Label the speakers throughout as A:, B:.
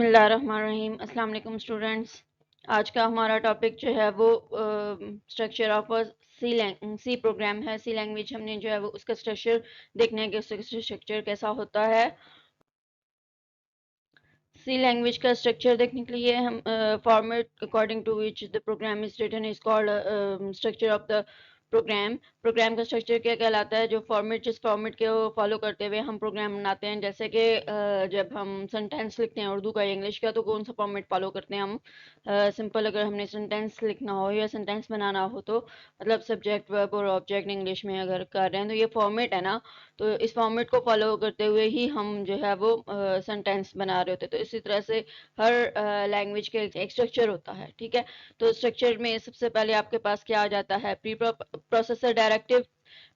A: बिस्मिल्लाहिर्रहमानिर्रहीम। अस्सलाम वालेकुम स्टूडेंट्स। आज का हमारा टॉपिक जो है वो structure of a C program है। सी लैंग्वेज हमने जो है वो उसका स्ट्रक्चर देखना है कि उसका स्ट्रक्चर कैसा होता है। सी लैंग्वेज का स्ट्रक्चर देखने के लिए हम format according to which the program is written is called structure of the program. Program का स्ट्रक्चर क्या कहलाता है? जो फॉर्मेट जिस फॉर्मेट के फॉलो करते हुए हम प्रोग्राम बनाते हैं, जैसे कि जब हम सेंटेंस लिखते हैं उर्दू का या इंग्लिश का, तो कौन सा फॉर्मेट फॉलो करते हैं हम? सिंपल अगर हमने सेंटेंस लिखना हो या सेंटेंस बनाना हो तो मतलब सब्जेक्ट वर्ब और ऑब्जेक्ट इंग्लिश में अगर कर रहे हैं तो ये फॉर्मेट है ना, तो इस फॉर्मेट को फॉलो करते हुए ही हम जो है वो सेंटेंस बना रहे होते हैं। तो इसी तरह से हर लैंग्वेज के एक स्ट्रक्चर होता है, ठीक है। तो स्ट्रक्चर में सबसे पहले आपके पास क्या आ जाता है? Preprocessor directive.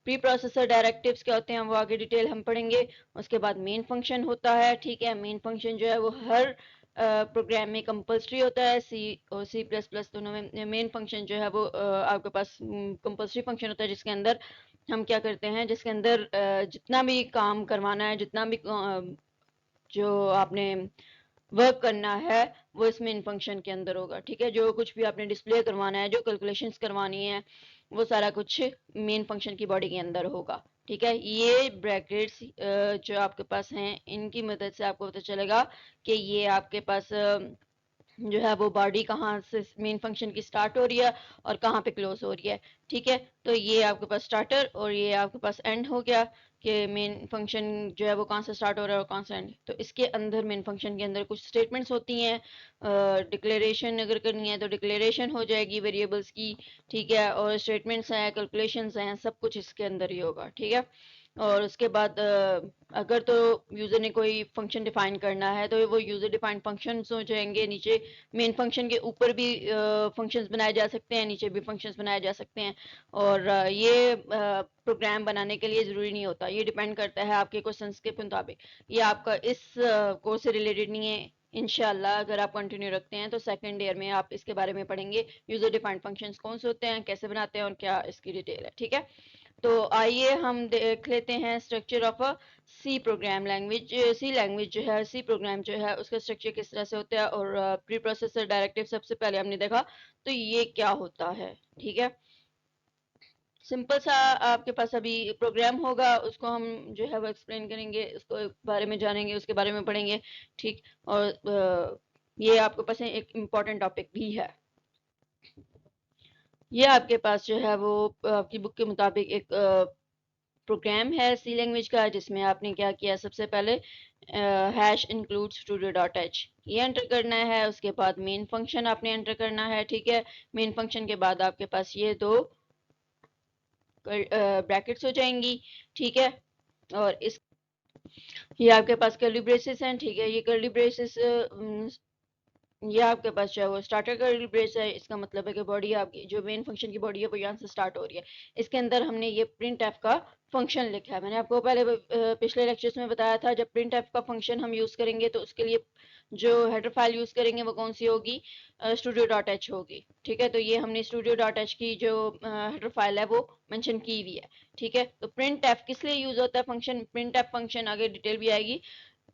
A: Pre processor directives क्या होते हैं वो आगे डिटेल हम पढ़ेंगे। उसके बाद मेन फंक्शन होता है, ठीक है। मेन फंक्शन जो है वो हर प्रोग्राम में कंपलसरी होता है। सी और सी प्लस प्लस दोनों में मेन फंक्शन जो है वो आपके पास कंपलसरी फंक्शन होता है, जिसके अंदर हम क्या करते हैं, जिसके अंदर जितना भी काम करवाना है, जितना भी जो आपने वर्क करना है वो इस मेन फंक्शन के अंदर होगा, ठीक है। जो कुछ भी आपने डिस्प्ले करवाना है, जो कैलकुलेशंस करवानी है, वो सारा कुछ मेन फंक्शन की बॉडी के अंदर होगा, ठीक है। ये ब्रैकेट्स जो आपके पास हैं, इनकी मदद से आपको पता चलेगा कि ये आपके पास जो है वो बॉडी कहाँ से मेन फंक्शन की स्टार्ट हो रही है और कहाँ पे क्लोज हो रही है, ठीक है। तो ये आपके पास स्टार्टर और ये आपके पास एंड हो गया कि मेन फंक्शन जो है वो कहाँ से स्टार्ट हो रहा है और कहाँ से एंड। तो इसके अंदर मेन फंक्शन के अंदर कुछ स्टेटमेंट्स होती हैं। डिक्लेरेशन अगर करनी है तो डिक्लेरेशन हो जाएगी वेरिएबल्स की, ठीक है। और स्टेटमेंट्स हैं, कैलकुलेशंस हैं, सब कुछ इसके अंदर ही होगा, ठीक है। और उसके बाद अगर तो यूज़र ने कोई फंक्शन डिफाइन करना है तो वो यूज़र डिफाइंड फंक्शंस हो जाएंगे। नीचे मेन फंक्शन के ऊपर भी फंक्शंस बनाए जा सकते हैं, नीचे भी फंक्शंस बनाए जा सकते हैं। और ये प्रोग्राम बनाने के लिए ज़रूरी नहीं होता, ये डिपेंड करता है आपके क्वेश्चंस के मुताबिक। ये आपका इस कोर्स से रिलेटेड नहीं है। इंशाल्लाह अगर आप कंटिन्यू रखते हैं तो सेकंड ईयर में आप इसके बारे में पढ़ेंगे, यूज़र डिफाइंड फंक्शंस कौन से होते हैं, कैसे बनाते हैं और क्या इसकी डिटेल है, ठीक है। तो आइए हम देख लेते हैं structure of a C program language. C language जो है, सी प्रोग्राम जो है उसका स्ट्रक्चर किस तरह से होता है। और प्री प्रोसेसर डायरेक्टिव सबसे पहले हमने देखा, तो ये क्या होता है, ठीक है। सिंपल सा आपके पास अभी प्रोग्राम होगा, उसको हम जो है वो एक्सप्लेन करेंगे, उसको बारे में जानेंगे, उसके बारे में पढ़ेंगे, ठीक। और ये आपके पास एक इम्पॉर्टेंट टॉपिक भी है। ये आपके पास जो है वो आपकी बुक के मुताबिक एक प्रोग्राम है सी लैंग्वेज का, जिसमें आपने क्या किया, सबसे पहले hash include studio dot H ये एंटर करना है। उसके बाद मेन फंक्शन आपने एंटर करना है, ठीक है। मेन फंक्शन के बाद आपके पास ये दो ब्रैकेट्स हो जाएंगी, ठीक है। और इस ये आपके पास कर्ली ब्रेसेस हैं, ठीक है। ये कर्ली ब्रेसेस ये आपके पास जो है वो स्टार्टर कर्ली ब्रेस है। इसका मतलब है कि बॉडी आपकी जो मेन फंक्शन की बॉडी है वो यहाँ से स्टार्ट हो रही है। इसके अंदर हमने ये प्रिंट एफ का फंक्शन लिखा है। मैंने आपको पहले पिछले लेक्चर्स में बताया था, जब प्रिंट एफ का फंक्शन हम यूज़ करेंगे तो उसके लिए जो हेडर फाइल यूज़ करेंगे वो कौन सी होगी? स्टूडियो डॉट एच होगी, ठीक है। तो ये हमने स्टूडियो डॉट एच की जो हेडर फाइल है वो मेंशन की हुई है, ठीक है। तो प्रिंट एफ किस लिए यूज़ होता है फंक्शन? प्रिंट एफ फंक्शन आगे डिटेल भी आएगी।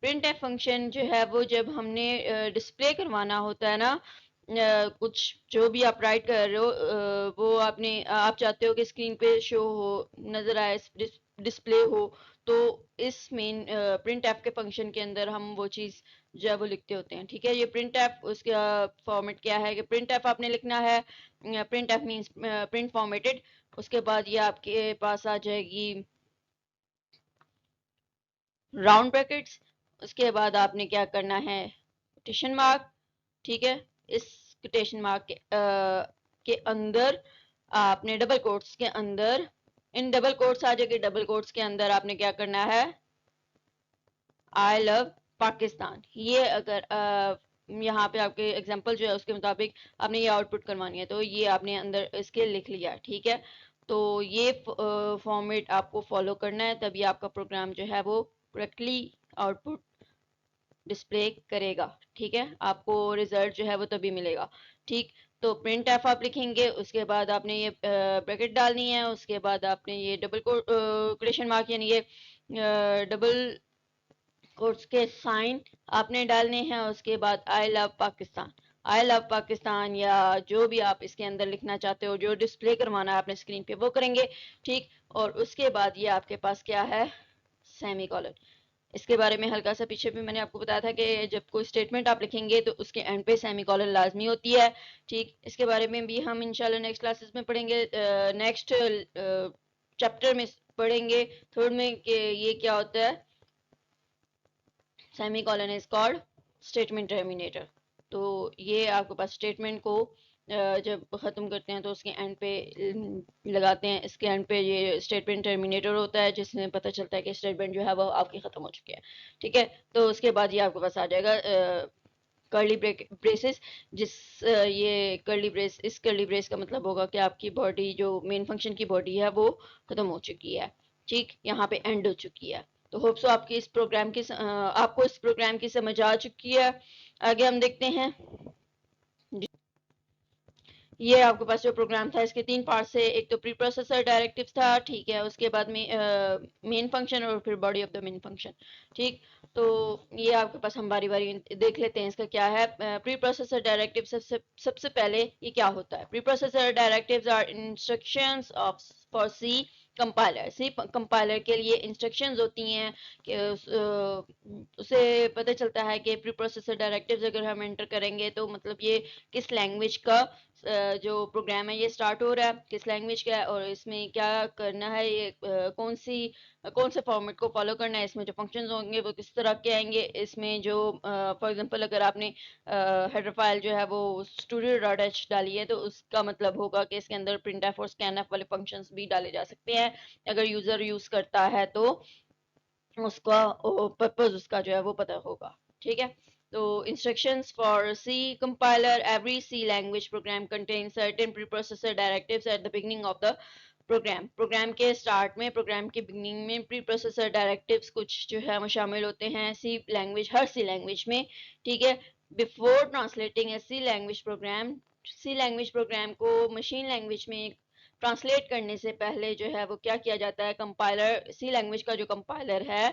A: प्रिंट एफ फंक्शन जो है वो जब हमने डिस्प्ले करवाना होता है ना, कुछ जो भी आप राइट कर रहे हो, वो आप चाहते हो कि स्क्रीन पे शो हो, नजर आए, डिस्प्ले हो, तो इस मेन प्रिंट एफ के फंक्शन के अंदर हम वो चीज जो है वो लिखते होते हैं, ठीक है। ये प्रिंट एफ, उसका फॉर्मेट क्या है कि प्रिंट एफ आपने लिखना है। Print F means print formatted. उसके बाद ये आपके पास आ जाएगी राउंड ब्रैकेट्स। उसके बाद आपने क्या करना है, कोटेशन मार्क, ठीक है। इस कोटेशन मार्क के अंदर आपने डबल कोट्स के अंदर, इन डबल कोट्स आ जाएगी, डबल कोट्स के अंदर आपने क्या करना है, आई लव पाकिस्तान। ये अगर यहाँ पे आपके एग्जांपल जो है उसके मुताबिक आपने ये आउटपुट करवानी है, तो ये आपने अंदर इसके लिख लिया, ठीक है। तो ये फॉर्मेट आपको फॉलो करना है, तभी आपका प्रोग्राम जो है वो करेक्टली आउटपुट डिस्प्ले करेगा, ठीक है। आपको रिजल्ट जो है वो तभी मिलेगा, ठीक। तो प्रिंट एफ आप लिखेंगे, उसके बाद आपने ये ब्रैकेट डालनी है, उसके बाद आपने ये डबल कोटेशन मार्क यानी ये डबल और उसके साइन आपने डालने हैं। उसके बाद I love Pakistan, I love Pakistan या जो भी आप इसके अंदर लिखना चाहते हो, जो डिस्प्ले करवाना है आपने स्क्रीन पे वो करेंगे, ठीक। और उसके बाद ये आपके पास क्या है, सेमी कॉलन। इसके बारे में हल्का सा पीछे भी मैंने आपको बताया था कि जब कोई स्टेटमेंट आप लिखेंगे तो उसके एंड पे सेमी कॉलन लाजमी होती है, ठीक। इसके बारे में भी हम इंशाल्लाह नेक्स्ट क्लासेस में पढ़ेंगे, नेक्स्ट चैप्टर में पढ़ेंगे थर्ड में कि ये क्या होता है, semi colon is called statement terminator. तो ये आपके पास स्टेटमेंट को जब ख़त्म करते हैं तो उसके एंड पे लगाते हैं, इसके एंड पे ये स्टेटमेंट टर्मिनेटर होता है जिसमें पता चलता है कि स्टेटमेंट जो है वो आपकी ख़त्म हो चुकी है, ठीक है। तो उसके बाद ये आपके पास आ जाएगा कर्ली ब्रेसेस, ये कर्ली ब्रेस, इस कर्ली ब्रेस का मतलब होगा कि आपकी बॉडी जो मेन फंक्शन की बॉडी है वो ख़त्म हो चुकी है, ठीक, यहाँ पे एंड हो चुकी है। तो होप सो आपकी इस प्रोग्राम की आपको इस प्रोग्राम की समझ आ चुकी है। आगे हम देखते हैं। ये आपके पास जो प्रोग्राम था इसके 3 पार्ट से, एक तो प्री प्रोसेसर डायरेक्टिव था, ठीक है, उसके बाद में मेन फंक्शन और फिर body of the main function, ठीक। तो ये आपके पास हम बारी बारी देख लेते हैं इसका क्या है। प्री प्रोसेसर डायरेक्टिव सबसे पहले ये क्या होता है। Preprocessor directives are instructions of for C compiler, C compiler के लिए इंस्ट्रक्शंस होती हैं कि उसे पता चलता है कि प्री प्रोसेसर डायरेक्टिव्स अगर हम एंटर करेंगे तो मतलब ये किस लैंग्वेज का जो प्रोग्राम है ये स्टार्ट हो रहा है, किस लैंग्वेज का है और इसमें क्या करना है, ये कौन से फॉर्मेट को फॉलो करना है, इसमें जो फंक्शंस होंगे वो किस तरह के आएंगे, इसमें जो फॉर एग्जांपल अगर आपने हेडर फाइल जो है वो studio.h डाली है तो उसका मतलब होगा कि इसके अंदर printf और scanf वाले फंक्शंस भी डाले जा सकते हैं अगर यूजर यूज करता है तो उसका पर्पस उसका जो है वो पता होगा, ठीक है। तो instructions for C compiler, every C language program contains certain preprocessor directives at the beginning of the program के स्टार्ट में, प्रोग्राम के बिगनिंग में प्री प्रोसेसर डायरेक्टिव्स कुछ जो है वो शामिल होते हैं सी लैंग्वेज, हर सी लैंग्वेज में, ठीक है। बिफोर ट्रांसलेटिंग ए सी लैंग्वेज प्रोग्राम को मशीन लैंग्वेज में ट्रांसलेट करने से पहले जो है वो क्या किया जाता है, कंपाइलर, सी लैंग्वेज का जो कंपाइलर है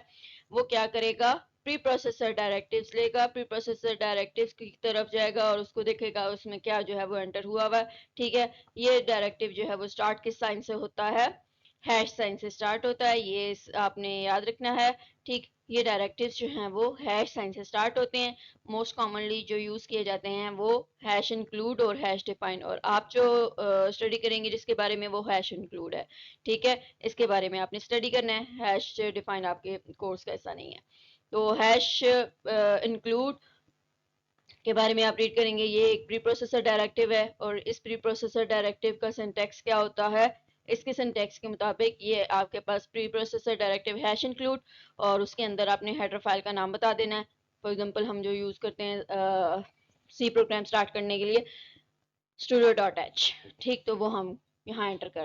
A: वो क्या करेगा, प्री प्रोसेसर डायरेक्टिव्स लेगा, प्री प्रोसेसर डायरेक्टिव्स की तरफ जाएगा और उसको देखेगा उसमें क्या जो है वो एंटर हुआ हुआ, ठीक है। ये डायरेक्टिव जो है वो स्टार्ट किस साइन से होता है, हैश साइन से स्टार्ट होता है, ये आपने याद रखना है, ठीक। ये डायरेक्टिव्स जो हैं वो हैश साइन से स्टार्ट होते हैं। मोस्ट कॉमनली जो यूज किए जाते हैं वो हैश इंक्लूड और हैश डिफाइन, और आप जो स्टडी करेंगे जिसके बारे में वो हैश इंक्लूड है, ठीक है। इसके बारे में आपने स्टडी करना है, हैश डिफाइन आपके कोर्स का ऐसा नहीं है। तो हैश इंक्लूड के बारे में आप रीड करेंगे, ये एक प्री प्रोसेसर डायरेक्टिव है और इस प्री प्रोसेसर डायरेक्टिव का सिंटैक्स क्या होता है, इसके सिंटैक्स के मुताबिक ये आपके पास preprocessor directive hash include और उसके अंदर आपने हेडर फाइल का नाम बता देना है। फॉर एग्जांपल हम जो यूज करते हैं सी प्रोग्राम स्टार्ट करने के लिए studio.h, ठीक, तो वो हम यहाँ एंटर कर,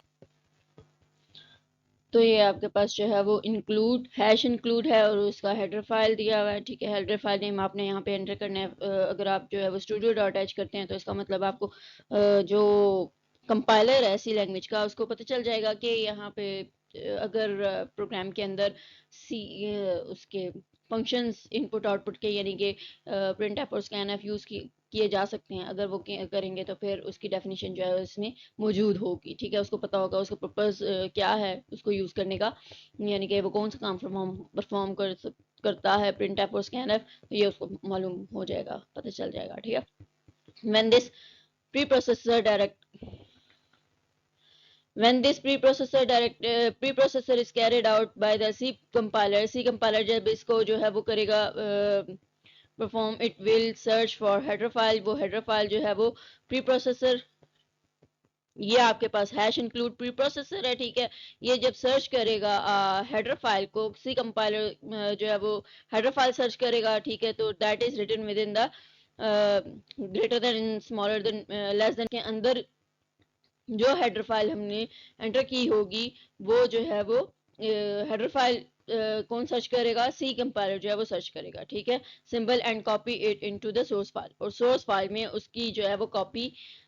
A: तो ये आपके पास जो है वो इंक्लूड हैश इंक्लूड है और उसका हेडर फाइल दिया हुआ है, ठीक है। हेडर फाइल नेम आपने यहाँ पे एंटर करना है। अगर आप जो है वो studio.h करते हैं तो इसका मतलब आपको जो कंपाइलर है सी लैंग्वेज का उसको पता चल जाएगा कि यहाँ पे अगर प्रोग्राम के अंदर सी उसके फंक्शंस इनपुट आउटपुट के यानी कि printf और scanf यूज किए जा सकते हैं, अगर वो करेंगे तो फिर उसकी डेफिनेशन जो है उसमें मौजूद होगी, ठीक है। उसको पता होगा उसका पर्पस क्या है उसको यूज करने का, यानी कि वो कौन सा काम परफॉर्म करता है printf और scanf, तो ये उसको मालूम हो जाएगा, पता चल जाएगा, ठीक है। when this preprocessor direct when this preprocessor is carried out by the C compiler जब इसको जो है वो करेगा perform, it will search for header file, वो हेडर फाइल जो है वो प्री प्रोसेसर, ये आपके पास हैश इंक्लूड प्री प्रोसेसर है, ठीक है। ये जब सर्च करेगा हेडर फाइल को, सी कंपाइलर जो है वो हेडर फाइल सर्च करेगा, ठीक है। तो that is written within the greater than smaller than less than के अंदर जो हेडर फाइल हमने एंटर की होगी वो जो है वो हेडर फाइल कौन सर्च करेगा, सी कंपाइलर जो है वो सर्च करेगा, ठीक है। Symbol and copy it into the source file, और सोर्स फाइल में उसकी जो है वो कॉपी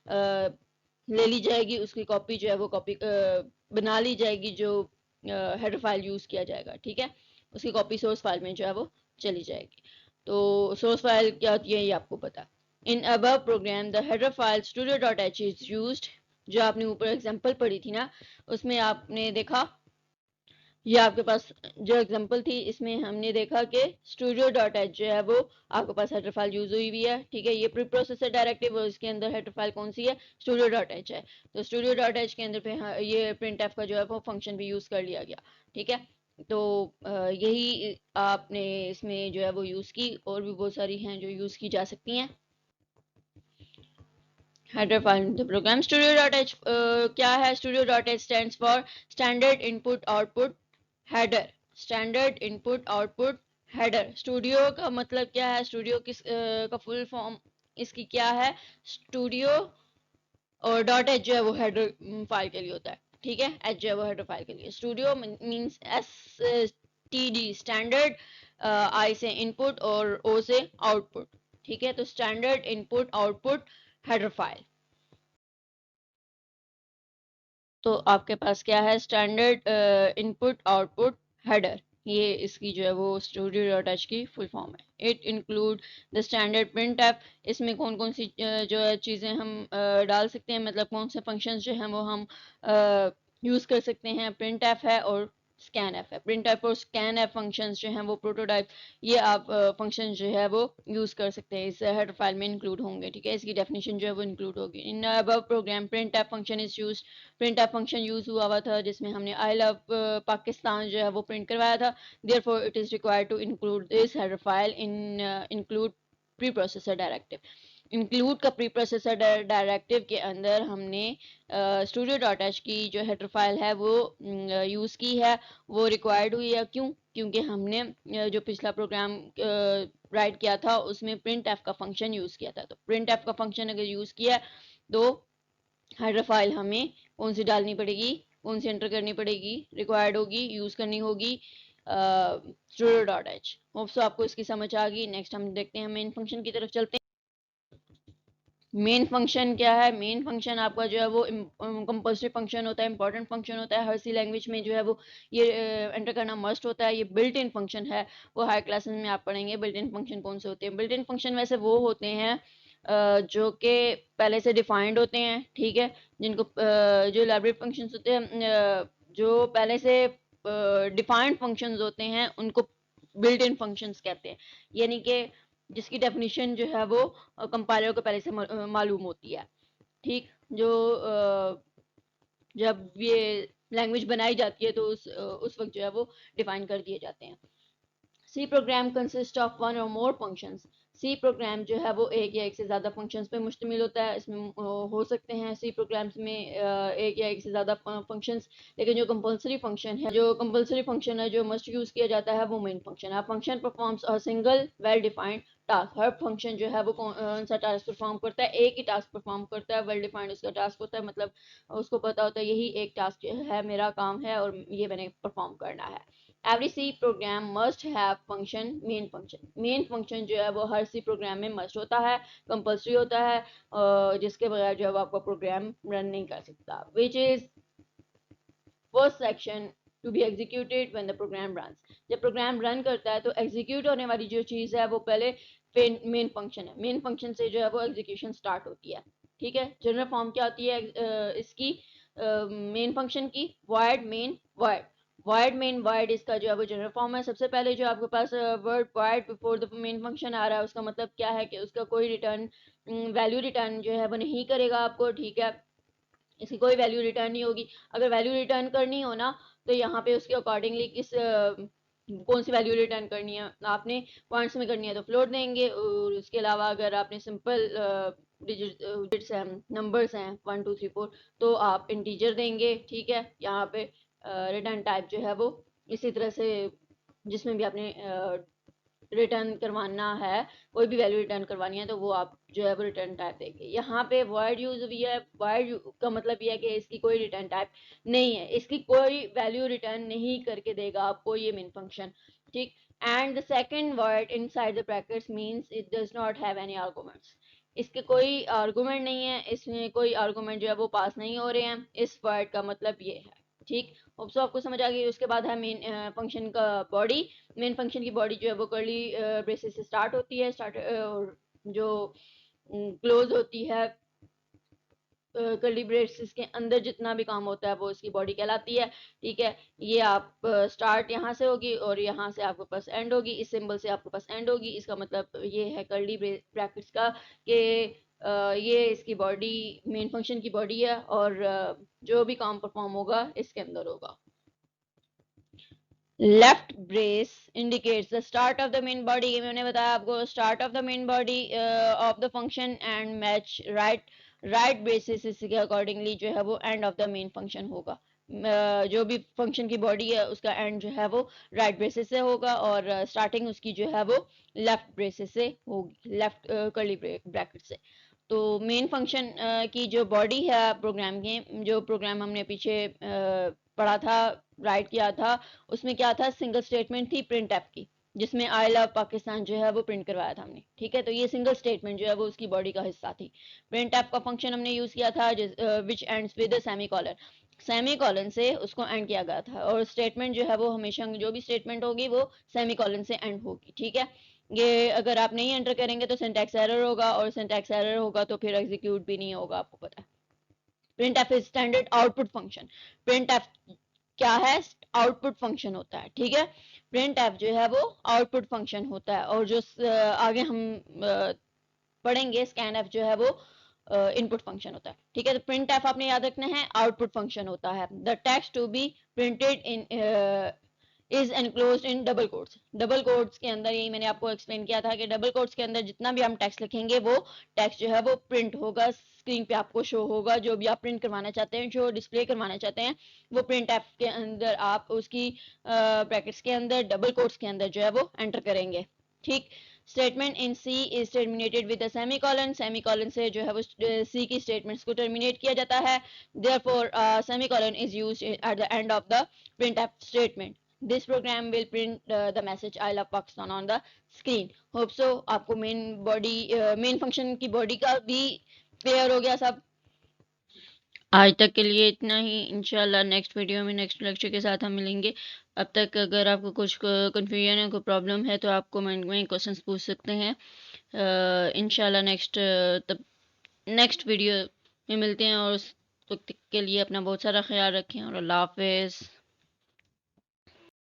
A: ले ली जाएगी, उसकी कॉपी जो है वो कॉपी बना ली जाएगी जो हेडर फाइल यूज किया जाएगा, ठीक है। उसकी कॉपी सोर्स फाइल में जो है वो चली जाएगी। तो सोर्स फाइल क्या होती है ये आपको पता। In above program the header file studio.h is used, जो आपने ऊपर एग्जांपल पढ़ी थी ना, उसमें आपने देखा, ये आपके पास जो एग्जांपल थी इसमें हमने देखा कि studio.h जो है वो आपके पास हेडर फाइल यूज हुई हुई है, ठीक है। ये प्री प्रोसेसर डायरेक्टिव और इसके अंदर हेडर फाइल कौन सी है, studio.h है। तो studio.h के अंदर पे ये printf का जो है वो फंक्शन भी यूज कर लिया गया, ठीक है। तो यही आपने इसमें जो है वो यूज की, और भी बहुत सारी हैं जो यूज की जा सकती हैं। Header file the programme studio.h क्या है, studio.h stands for standard input output header. Standard input output header. Studio का मतलब क्या है, स्टूडियो किस का फुल फॉर्म इसकी क्या है, स्टूडियो और डॉट एच जो है वो हेडर फाइल के लिए होता है, ठीक है। एच जो है वो हेडर फाइल के लिए। स्टूडियो मींस STD स्टैंडर्ड, आई से इनपुट और ओ से आउटपुट, ठीक है। तो standard input output header file. तो आपके पास क्या है, स्टैंडर्ड इनपुट आउटपुट हेडर, ये इसकी जो है वो studio.h की फुल फॉर्म है। It include the standard print F. इसमें कौन कौन सी जो है चीज़ें हम डाल सकते हैं, मतलब कौन से फंक्शंस जो हैं वो हम यूज़ कर सकते हैं। प्रिंट ऐप है और स्कैन ऐप है। प्रिंट ऐप और स्कैन ऐप फंक्शंस जो हैं वो प्रोटोटाइप, ये आप फंक्शन जो है वो यूज़ कर सकते हैं, इस हेडर फाइल में इंक्लूड होंगे, ठीक है। इसकी डेफिनेशन जो है वो इंक्लूड होगी। In above program printf function is use. Printf function use हुआ था जिसमें हमने आई लव पाकिस्तान जो है वो प्रिंट करवाया था। Therefore it is required to include this header file in include preprocessor directive. Include का प्री प्रोसेसर डायरेक्टिव के अंदर हमने studio.h की जो हेडर फाइल है वो यूज़ की है, वो रिक्वायर्ड हुई है। क्यों? क्योंकि हमने जो पिछला प्रोग्राम राइट किया था उसमें प्रिंट एफ का फंक्शन यूज़ किया था। तो प्रिंट एफ का फंक्शन अगर यूज़ किया तो हेडर फाइल हमें कौन सी डालनी पड़ेगी, कौन सी एंटर करनी पड़ेगी, रिक्वायर्ड होगी, यूज़ करनी होगी studio.h। होप सो आपको इसकी समझ आ गई। नेक्स्ट हम देखते हैं मेन फंक्शन की तरफ चलते हैं। मेन फंक्शन क्या है, मेन फंक्शन आपका जो है वो कंपल्सरी फंक्शन होता है, इंपॉर्टेंट फंक्शन होता है। हर सी लैंग्वेज में जो है वो ये एंटर करना मस्ट होता है। ये बिल्ट इन फंक्शन है, वो हायर क्लासेस में आप पढ़ेंगे बिल्ट इन फंक्शन कौन से होते हैं। बिल्ट इन फंक्शन वैसे वो होते हैं जो कि पहले से डिफाइंड होते हैं, ठीक है। जिनको जो इलैबोरेट फंक्शंस होते हैं जो पहले से डिफाइंड फंक्शंस होते हैं उनको बिल्ट इन फंक्शंस कहते हैं। यानी कि जिसकी डेफिनेशन जो है वो कंपाइलर को पहले से मालूम होती है, ठीक। जो जब ये लैंग्वेज बनाई जाती है तो उस वक्त जो है वो डिफाइन कर दिए जाते हैं। C program consist of one or more functions. C program जो है वो एक या एक से ज़्यादा फंक्शंस पे मुश्तमिल होता है। इसमें हो सकते हैं सी प्रोग्राम्स में एक या एक से ज़्यादा फंक्शंस, लेकिन जो कंपलसरी फंक्शन है जो मस्ट यूज़ किया जाता है वो मेन फंक्शन है। Function performs a single well defined task. Her function जो है वो कौन सा टास्क परफॉर्म करता है, एक ही टास्क परफॉर्म करता है। वेल डिफाइंड उसका टास्क होता है, मतलब उसको पता होता है यही एक टास्क है, मेरा काम है और ये मैंने परफॉर्म करना है। Every C program must have function main function. Main function जो है वो हर सी प्रोग्राम में मस्ट होता है, कंपल्सरी होता है, जिसके बगैर जो है वो आपका प्रोग्राम रन नहीं कर सकता। Which is first section to be executed when the program runs. जब प्रोग्राम रन करता है तो एग्जीक्यूट होने वाली जो चीज़ है वो पहले मेन फंक्शन है। मेन फंक्शन से जो है वो एग्जीक्यूशन स्टार्ट होती है, ठीक है। जनरल फॉर्म क्या होती है इसकी मेन फंक्शन की, void main void। void इसका जो है वो जनरल फॉर्म है। सबसे पहले जो आपके पास word void before the main function आ रहा है उसका मतलब क्या है कि उसका कोई रिटर्न वैल्यू रिटर्न जो है वो नहीं करेगा आपको, ठीक है। इसकी कोई वैल्यू रिटर्न नहीं होगी। अगर वैल्यू रिटर्न करनी हो ना तो यहाँ पे उसके अकॉर्डिंगली कौन सी वैल्यू रिटर्न करनी है, आपने पॉइंट्स में करनी है तो फ्लोट देंगे, और उसके अलावा अगर आपने सिंपल डिजिट्स हैं, नंबर्स हैं 1 2 3 4, तो आप इंटीजर देंगे, ठीक है। यहाँ पे रिटर्न टाइप जो है वो इसी तरह से जिसमें भी आपने रिटर्न करवाना है, कोई भी वैल्यू रिटर्न करवानी है तो वो आप जो है वो रिटर्न टाइप देंगे। यहाँ पे void यूज हुई है। void का मतलब ये है कि इसकी कोई रिटर्न टाइप नहीं है, इसकी कोई वैल्यू रिटर्न नहीं करके देगा आपको ये मेन फंक्शन, ठीक। And the second word inside the brackets means it does not have any arguments. इसके कोई आर्गुमेंट नहीं है, इसमें कोई आर्गुमेंट जो है वो पास नहीं हो रहे हैं। इस वर्ड का मतलब ये है, ठीक, होप सो आपको समझ आ गई। उसके बाद है मेन फंक्शन का बॉडी। मेन फंक्शन की बॉडी जो है वो कर्ली ब्रेसेस से स्टार्ट होती है, जो क्लोज होती है कर्ली ब्रेसेस के अंदर जितना भी काम होता है वो इसकी बॉडी कहलाती है। ठीक है, ये आप स्टार्ट यहाँ से होगी और यहाँ से आपके पास एंड होगी, इस सिंबल से आपके पास एंड होगी। इसका मतलब ये है कर्ली ब्रैकेट्स का कि ये इसकी बॉडी मेन फंक्शन की बॉडी है और जो भी काम परफॉर्म होगा इसके अंदर होगा। Left brace indicates the start of the main body. मैंने बताया आपको start of the main body of the function and match right braces इसके अकॉर्डिंगली जो है वो end of the main function होगा। जो भी फंक्शन की बॉडी है उसका एंड जो है वो राइट ब्रेसेस से होगा और स्टार्टिंग उसकी जो है वो लेफ्ट ब्रेसेस से होगी, लेफ्ट कर्ली ब्रैकेट से। तो मेन फंक्शन की जो बॉडी है प्रोग्राम के, जो प्रोग्राम हमने पीछे पढ़ा था, राइट किया था, उसमें क्या था, सिंगल स्टेटमेंट थी प्रिंट एफ की, जिसमें आई लव पाकिस्तान जो है वो प्रिंट करवाया था हमने। ठीक है, तो ये सिंगल स्टेटमेंट जो है वो उसकी बॉडी का हिस्सा थी। प्रिंट एफ का फंक्शन हमने यूज किया था विच ends with semi colon. Semi colon से उसको एंड किया गया था और स्टेटमेंट जो है वो हमेशा जो भी स्टेटमेंट होगी वो सेमी कॉलन से एंड होगी। ठीक है, ये अगर आप नहीं एंटर करेंगे तो सिंटैक्स एरर होगा और सिंटैक्स एरर होगा तो फिर एग्जीक्यूट भी नहीं होगा, आपको पता है। Print F is standard output function. Print F क्या है, आउटपुट फंक्शन होता है। ठीक है, प्रिंट एफ जो है वो आउटपुट फंक्शन होता है और जो आगे हम पढ़ेंगे स्कैन एफ जो है वो इनपुट फंक्शन होता है। ठीक है, तो प्रिंट एफ आपने याद रखना है आउटपुट फंक्शन होता है। The text to be printed in is enclosed in double quotes. Double quotes के अंदर, यही मैंने आपको एक्सप्लेन किया था कि डबल कोट्स के अंदर जितना भी हम टेक्स्ट लिखेंगे वो टेक्स्ट जो है वो प्रिंट होगा, स्क्रीन पे आपको शो होगा। जो भी आप प्रिंट करवाना चाहते हैं, जो डिस्प्ले करवाना चाहते हैं, वो प्रिंट ऐप के अंदर आप उसकी ब्रैकेट्स के अंदर डबल कोट्स के अंदर जो है वो एंटर करेंगे। ठीक, statement in C is terminated with semicolon. Semicolon से जो है वो सी की स्टेटमेंट्स को टर्मिनेट किया जाता है। Therefore semicolon is used at the end of the print F statement. This program will print the message I love Pakistan on the screen. Hope so आपको मेन फंक्शन की बॉडी का भी clear हो गया सब। आज तक के लिए इतना ही। इंशाल्लाह नेक्स्ट वीडियो में नेक्स्ट लेक्चर के साथ हम मिलेंगे। अब तक अगर आपको कुछ कन्फ्यूजन है, कोई प्रॉब्लम है तो आप कमेंट में क्वेश्चंस पूछ सकते हैं। इंशाल्लाह नेक्स्ट वीडियो में मिलते हैं और उस वक्त के लिए अपना बहुत सारा ख्याल रखें और अल्लाह हाफिज़।